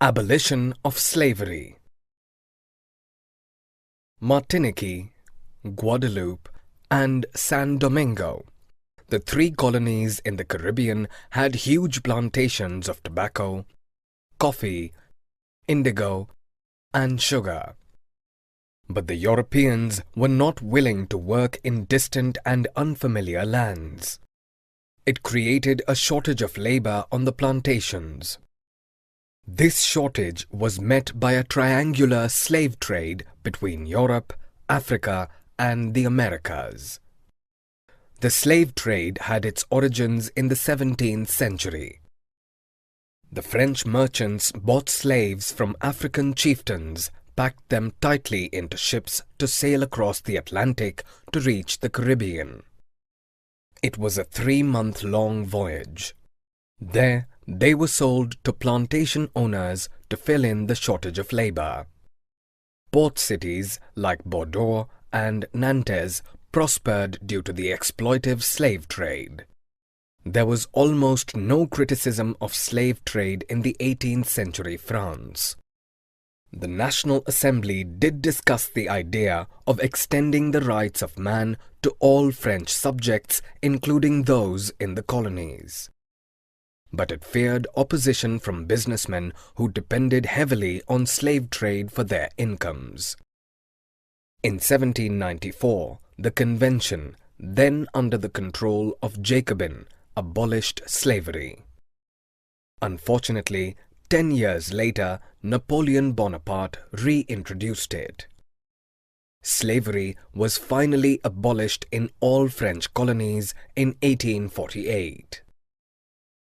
Abolition of slavery. Martinique, Guadeloupe, and San Domingo, the three colonies in the Caribbean, had huge plantations of tobacco, coffee, indigo, and sugar. But the Europeans were not willing to work in distant and unfamiliar lands. It created a shortage of labor on the plantations. This shortage was met by a triangular slave trade between Europe, Africa, and the Americas. The slave trade had its origins in the 17th century. The French merchants bought slaves from African chieftains, packed them tightly into ships to sail across the Atlantic to reach the Caribbean. It was a 3-month-long voyage. There, they were sold to plantation owners to fill in the shortage of labor. Port cities like Bordeaux and Nantes prospered due to the exploitive slave trade. There was almost no criticism of slave trade in the 18th century France. The National Assembly did discuss the idea of extending the rights of man to all French subjects, including those in the colonies. But it feared opposition from businessmen who depended heavily on slave trade for their incomes. In 1794, the Convention, then under the control of Jacobin, abolished slavery. Unfortunately, 10 years later, Napoleon Bonaparte reintroduced it. Slavery was finally abolished in all French colonies in 1848.